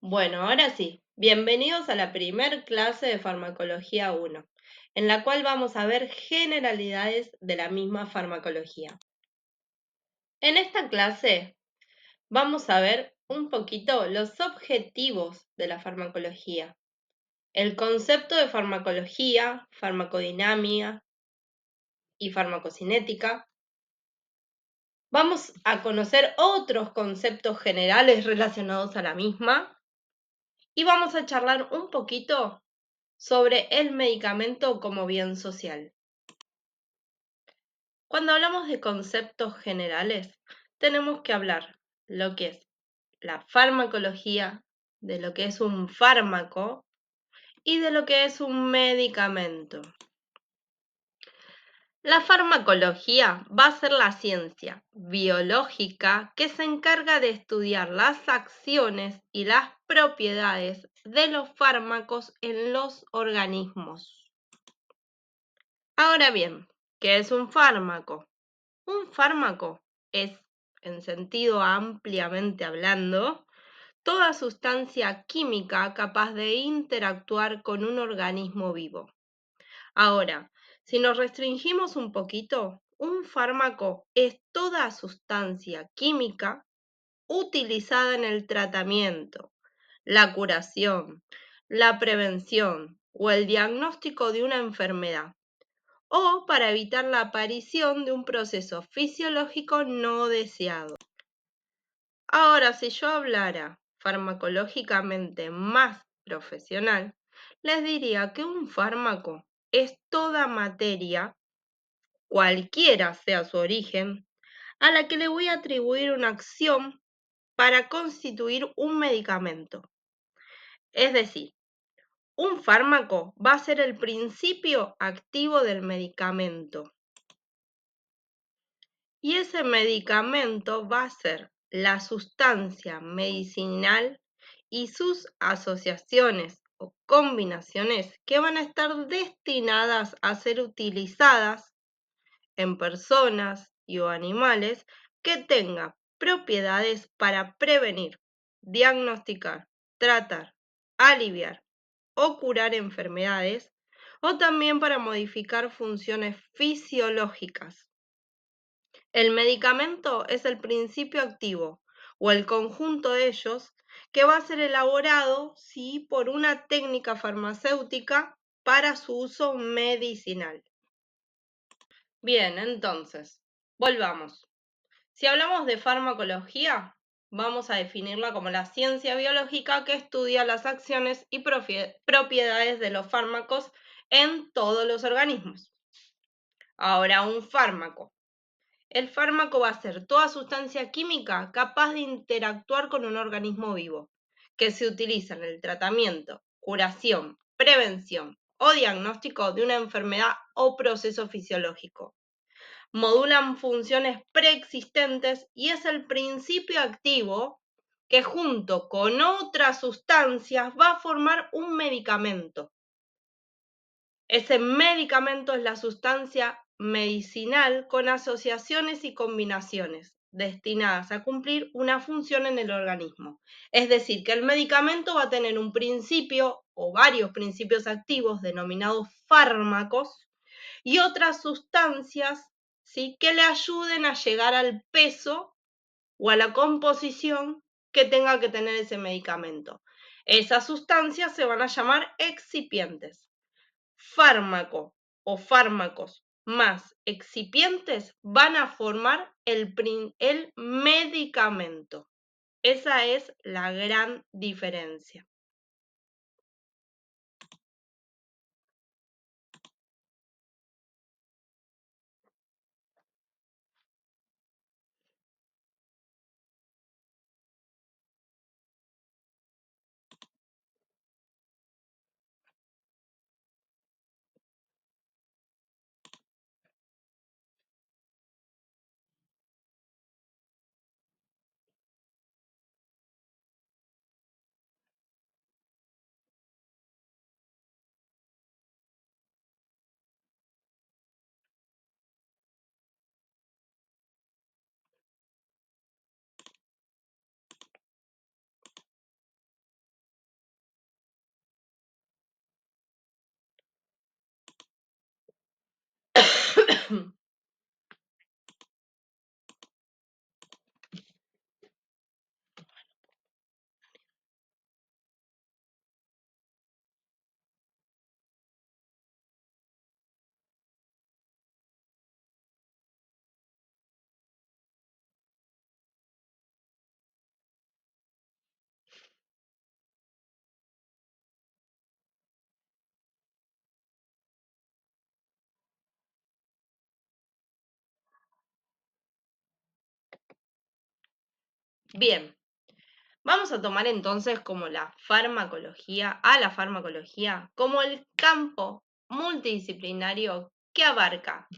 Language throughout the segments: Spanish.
Bueno, ahora sí, bienvenidos a la primer clase de Farmacología 1, en la cual vamos a ver generalidades de la misma farmacología. En esta clase vamos a ver un poquito los objetivos de la farmacología, el concepto de farmacología, farmacodinámica y farmacocinética. Vamos a conocer otros conceptos generales relacionados a la misma y vamos a charlar un poquito sobre el medicamento como bien social. Cuando hablamos de conceptos generales, tenemos que hablar lo que es la farmacología, de lo que es un fármaco y de lo que es un medicamento. La farmacología va a ser la ciencia biológica que se encarga de estudiar las acciones y las propiedades de los fármacos en los organismos. Ahora bien, ¿qué es un fármaco? Un fármaco es, en sentido ampliamente hablando, toda sustancia química capaz de interactuar con un organismo vivo. Ahora, si nos restringimos un poquito, un fármaco es toda sustancia química utilizada en el tratamiento, la curación, la prevención o el diagnóstico de una enfermedad o para evitar la aparición de un proceso fisiológico no deseado. Ahora, si yo hablara farmacológicamente más profesional, les diría que un fármaco es toda materia, cualquiera sea su origen, a la que le voy a atribuir una acción para constituir un medicamento. Es decir, un fármaco va a ser el principio activo del medicamento. Y ese medicamento va a ser la sustancia medicinal y sus asociaciones o combinaciones que van a estar destinadas a ser utilizadas en personas y o animales que tengan propiedades para prevenir, diagnosticar, tratar, aliviar o curar enfermedades o también para modificar funciones fisiológicas. El medicamento es el principio activo o el conjunto de ellos que va a ser elaborado ¿sí? por una técnica farmacéutica para su uso medicinal. Bien, entonces, volvamos. Si hablamos de farmacología, vamos a definirla como la ciencia biológica que estudia las acciones y propiedades de los fármacos en todos los organismos. Ahora, un fármaco. El fármaco va a ser toda sustancia química capaz de interactuar con un organismo vivo, que se utiliza en el tratamiento, curación, prevención o diagnóstico de una enfermedad o proceso fisiológico. Modulan funciones preexistentes y es el principio activo que junto con otras sustancias va a formar un medicamento. Ese medicamento es la sustancia medicinal con asociaciones y combinaciones destinadas a cumplir una función en el organismo. Es decir, que el medicamento va a tener un principio o varios principios activos denominados fármacos y otras sustancias ¿sí? que le ayuden a llegar al peso o a la composición que tenga que tener ese medicamento. Esas sustancias se van a llamar excipientes. Fármaco o fármacos más excipientes van a formar el medicamento. Esa es la gran diferencia. Bien, vamos a tomar entonces como la farmacología, como el campo multidisciplinario que abarca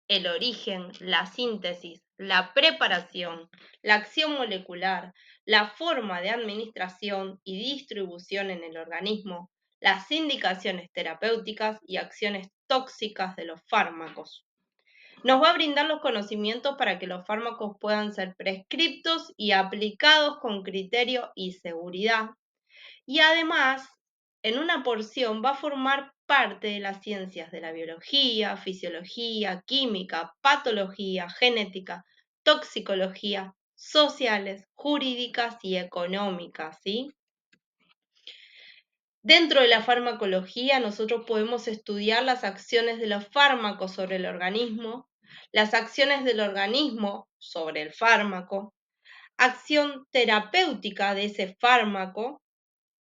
el origen, la síntesis, la preparación, la acción molecular, la forma de administración y distribución en el organismo, las indicaciones terapéuticas y acciones tóxicas de los fármacos. Nos va a brindar los conocimientos para que los fármacos puedan ser prescriptos y aplicados con criterio y seguridad. Y además, en una porción va a formar parte de las ciencias de la biología, fisiología, química, patología, genética, toxicología, sociales, jurídicas y económicas, ¿sí? Dentro de la farmacología, nosotros podemos estudiar las acciones de los fármacos sobre el organismo, las acciones del organismo sobre el fármaco, acción terapéutica de ese fármaco,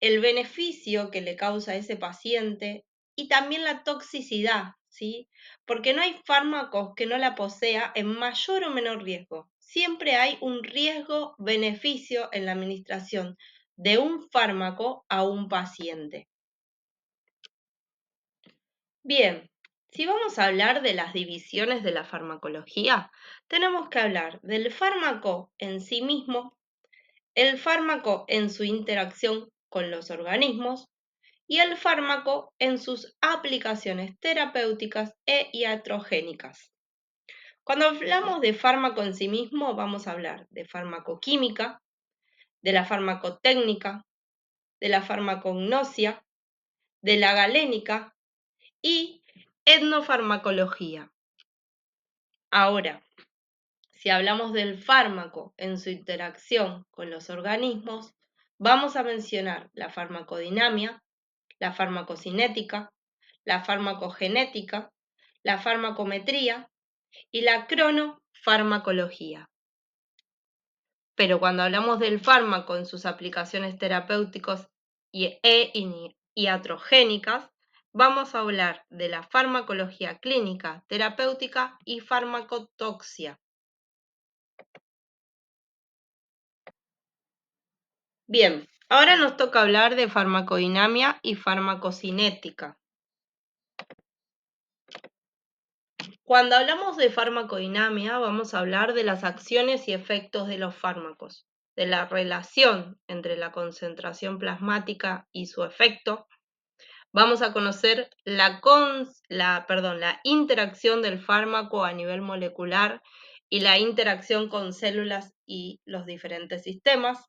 el beneficio que le causa a ese paciente y también la toxicidad, ¿sí? Porque no hay fármacos que no la posea en mayor o menor riesgo. Siempre hay un riesgo-beneficio en la administración de un fármaco a un paciente. Bien, si vamos a hablar de las divisiones de la farmacología, tenemos que hablar del fármaco en sí mismo, el fármaco en su interacción con los organismos y el fármaco en sus aplicaciones terapéuticas e iatrogénicas. Cuando hablamos de fármaco en sí mismo, vamos a hablar de farmacoquímica, de la farmacotécnica, de la farmacognosia, de la galénica y etnofarmacología. Ahora, si hablamos del fármaco en su interacción con los organismos, vamos a mencionar la farmacodinamia, la farmacocinética, la farmacogenética, la farmacometría y la cronofarmacología. Pero cuando hablamos del fármaco en sus aplicaciones terapéuticas e iatrogénicas, vamos a hablar de la farmacología clínica, terapéutica y farmacotoxia. Bien, ahora nos toca hablar de farmacodinamia y farmacocinética. Cuando hablamos de farmacodinamia, vamos a hablar de las acciones y efectos de los fármacos, de la relación entre la concentración plasmática y su efecto. Vamos a conocer la interacción del fármaco a nivel molecular y la interacción con células y los diferentes sistemas.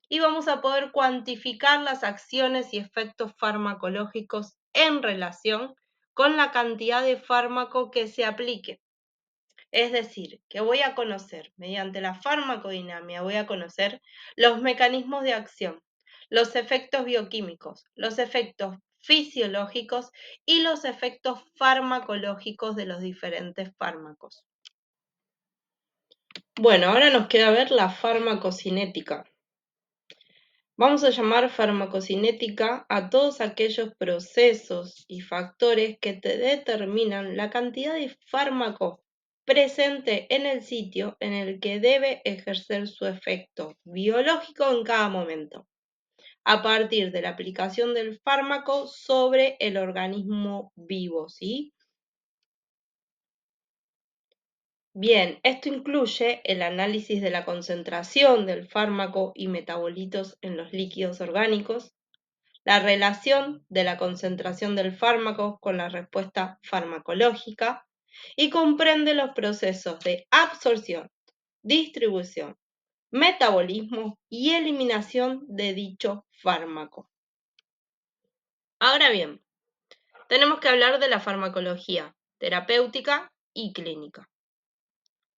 Y vamos a poder cuantificar las acciones y efectos farmacológicos en relación con la cantidad de fármaco que se aplique. Es decir, que voy a conocer, mediante la farmacodinamia, voy a conocer los mecanismos de acción, los efectos bioquímicos, los efectos fisiológicos y los efectos farmacológicos de los diferentes fármacos. Bueno, ahora nos queda ver la farmacocinética. Vamos a llamar farmacocinética a todos aquellos procesos y factores que te determinan la cantidad de fármaco presente en el sitio en el que debe ejercer su efecto biológico en cada momento, a partir de la aplicación del fármaco sobre el organismo vivo, ¿sí? Bien, esto incluye el análisis de la concentración del fármaco y metabolitos en los líquidos orgánicos, la relación de la concentración del fármaco con la respuesta farmacológica y comprende los procesos de absorción, distribución, metabolismo y eliminación de dicho fármaco. Ahora bien, tenemos que hablar de la farmacología terapéutica y clínica.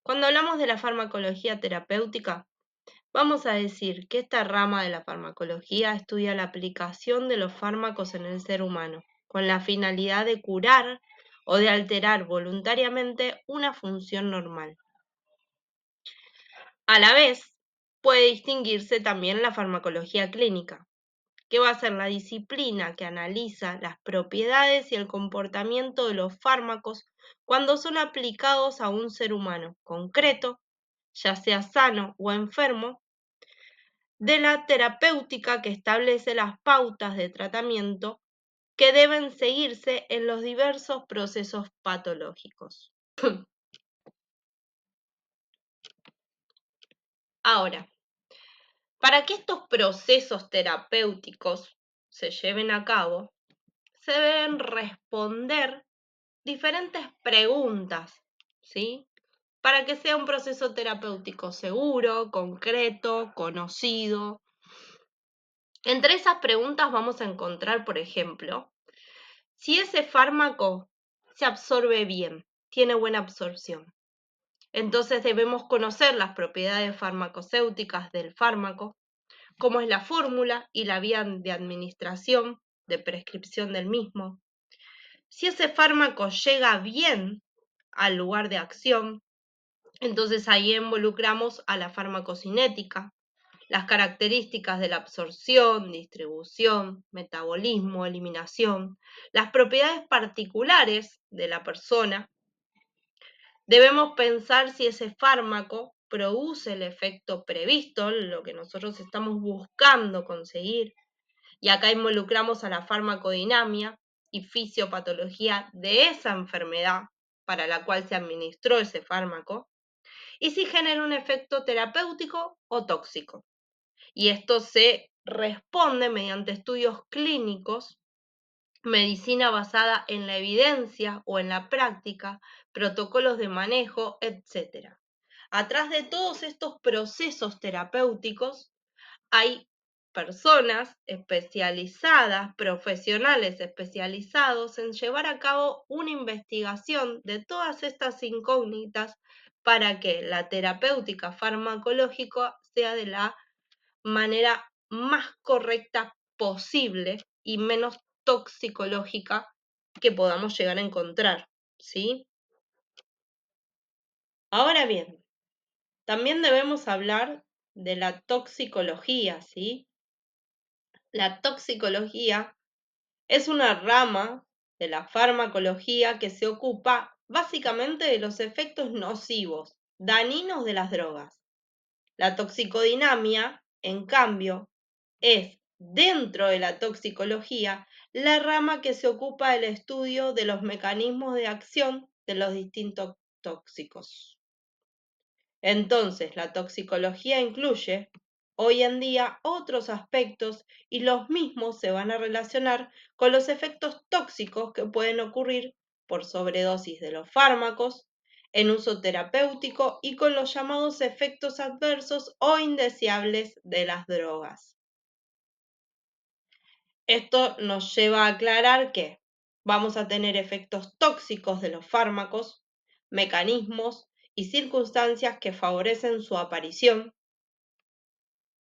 Cuando hablamos de la farmacología terapéutica, vamos a decir que esta rama de la farmacología estudia la aplicación de los fármacos en el ser humano, con la finalidad de curar o de alterar voluntariamente una función normal. A la vez, puede distinguirse también la farmacología clínica, que va a ser la disciplina que analiza las propiedades y el comportamiento de los fármacos cuando son aplicados a un ser humano concreto, ya sea sano o enfermo, de la terapéutica que establece las pautas de tratamiento que deben seguirse en los diversos procesos patológicos. Ahora, para que estos procesos terapéuticos se lleven a cabo, se deben responder diferentes preguntas, ¿sí? Para que sea un proceso terapéutico seguro, concreto, conocido. Entre esas preguntas vamos a encontrar, por ejemplo, si ese fármaco se absorbe bien, tiene buena absorción. Entonces debemos conocer las propiedades farmacéuticas del fármaco, cómo es la fórmula y la vía de administración, de prescripción del mismo. Si ese fármaco llega bien al lugar de acción, entonces ahí involucramos a la farmacocinética, las características de la absorción, distribución, metabolismo, eliminación, las propiedades particulares de la persona. Debemos pensar si ese fármaco produce el efecto previsto, lo que nosotros estamos buscando conseguir, y acá involucramos a la farmacodinamia y fisiopatología de esa enfermedad para la cual se administró ese fármaco, y si genera un efecto terapéutico o tóxico. Y esto se responde mediante estudios clínicos, medicina basada en la evidencia o en la práctica, protocolos de manejo, etc. Atrás de todos estos procesos terapéuticos hay personas especializadas, profesionales especializados en llevar a cabo una investigación de todas estas incógnitas para que la terapéutica farmacológica sea de la manera más correcta posible y menos toxicológica que podamos llegar a encontrar, ¿sí? Ahora bien, también debemos hablar de la toxicología, ¿sí? La toxicología es una rama de la farmacología que se ocupa básicamente de los efectos nocivos, dañinos de las drogas. La toxicodinamia, en cambio, es, dentro de la toxicología, la rama que se ocupa del estudio de los mecanismos de acción de los distintos tóxicos. Entonces, la toxicología incluye hoy en día otros aspectos y los mismos se van a relacionar con los efectos tóxicos que pueden ocurrir por sobredosis de los fármacos, en uso terapéutico y con los llamados efectos adversos o indeseables de las drogas. Esto nos lleva a aclarar que vamos a tener efectos tóxicos de los fármacos, mecanismos y circunstancias que favorecen su aparición,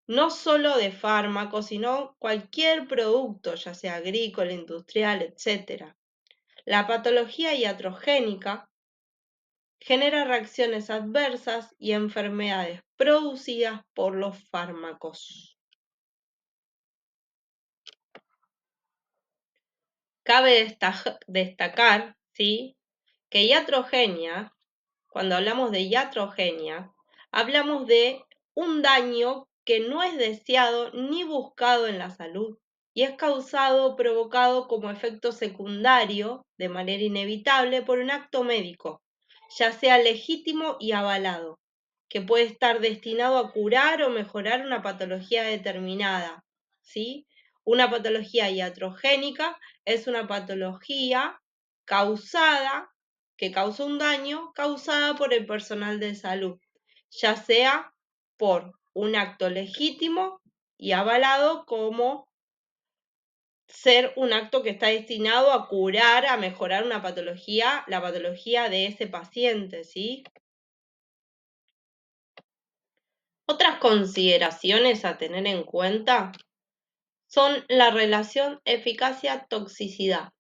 no solo de fármacos, sino cualquier producto, ya sea agrícola, industrial, etc. La patología iatrogénica genera reacciones adversas y enfermedades producidas por los fármacos. Cabe destacar, ¿sí?, que iatrogenia, cuando hablamos de iatrogenia, hablamos de un daño que no es deseado ni buscado en la salud y es causado o provocado como efecto secundario de manera inevitable por un acto médico, ya sea legítimo y avalado, que puede estar destinado a curar o mejorar una patología determinada, ¿sí? Una patología iatrogénica es una patología causada, que causa un daño causada por el personal de salud, ya sea por un acto legítimo y avalado como ser un acto que está destinado a curar, a mejorar una patología, la patología de ese paciente, ¿sí? Otras consideraciones a tener en cuenta son la relación eficacia-toxicidad,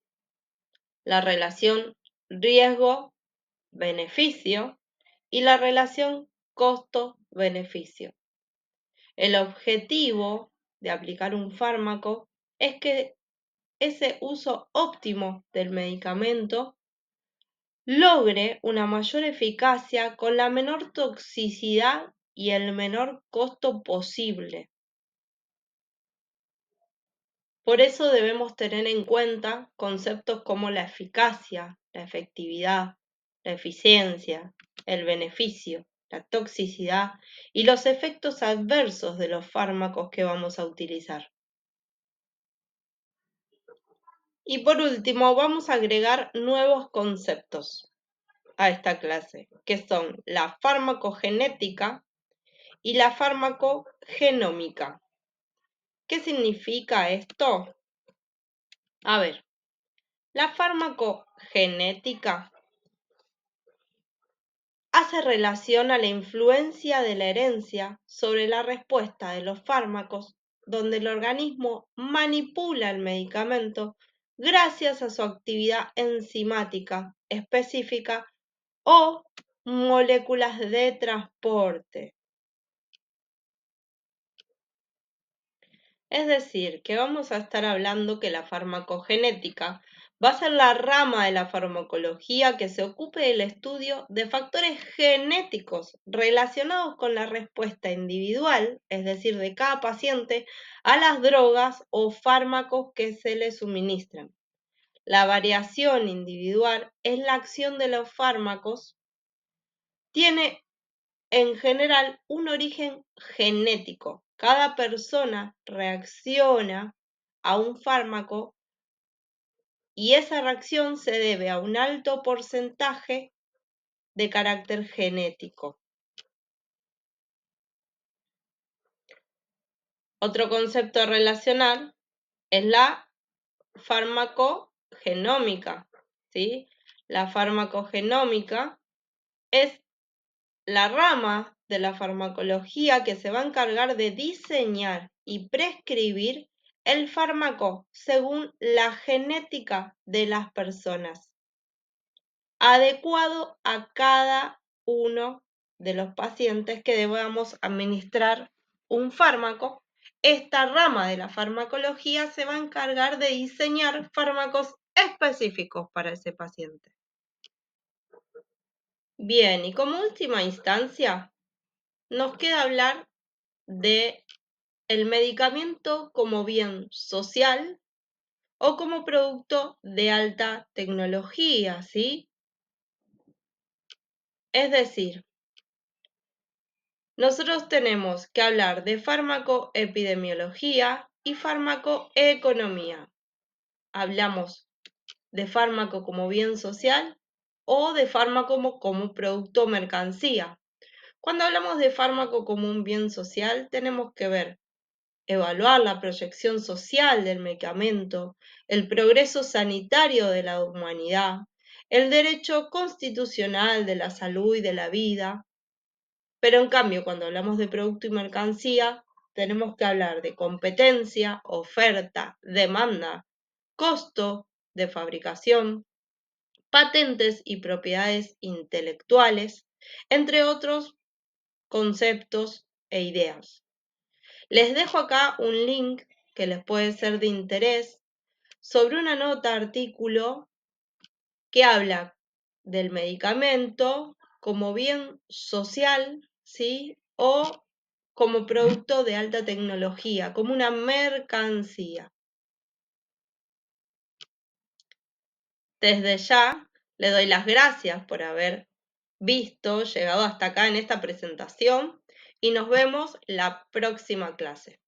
la relación riesgo-beneficio y la relación costo-beneficio. El objetivo de aplicar un fármaco es que ese uso óptimo del medicamento logre una mayor eficacia con la menor toxicidad y el menor costo posible. Por eso debemos tener en cuenta conceptos como la eficacia, la efectividad, la eficiencia, el beneficio, la toxicidad y los efectos adversos de los fármacos que vamos a utilizar. Y por último, vamos a agregar nuevos conceptos a esta clase, que son la farmacogenética y la farmacogenómica. ¿Qué significa esto? A ver, la farmacogenética hace relación a la influencia de la herencia sobre la respuesta de los fármacos, donde el organismo manipula el medicamento gracias a su actividad enzimática específica o moléculas de transporte. Es decir, que vamos a estar hablando que la farmacogenética va a ser la rama de la farmacología que se ocupe del estudio de factores genéticos relacionados con la respuesta individual, es decir, de cada paciente, a las drogas o fármacos que se le suministran. La variación individual es la acción de los fármacos, tiene en general un origen genético. Cada persona reacciona a un fármaco y esa reacción se debe a un alto porcentaje de carácter genético. Otro concepto relacional es la farmacogenómica, ¿sí? La farmacogenómica es la rama de la farmacología que se va a encargar de diseñar y prescribir el fármaco según la genética de las personas, adecuado a cada uno de los pacientes que debamos administrar un fármaco. Esta rama de la farmacología se va a encargar de diseñar fármacos específicos para ese paciente. Bien, y como última instancia, nos queda hablar de el medicamento como bien social o como producto de alta tecnología, ¿sí? Es decir, nosotros tenemos que hablar de farmacoepidemiología y farmacoeconomía. Hablamos de fármaco como bien social o de fármaco como producto mercancía. Cuando hablamos de fármaco como un bien social, tenemos que ver evaluar la proyección social del medicamento, el progreso sanitario de la humanidad, el derecho constitucional de la salud y de la vida. Pero en cambio, cuando hablamos de producto y mercancía, tenemos que hablar de competencia, oferta, demanda, costo de fabricación, patentes y propiedades intelectuales, entre otros conceptos e ideas. Les dejo acá un link que les puede ser de interés sobre una nota artículo que habla del medicamento como bien social, ¿sí? O como producto de alta tecnología, como una mercancía. Desde ya le doy las gracias por haber visto, llegado hasta acá en esta presentación y nos vemos la próxima clase.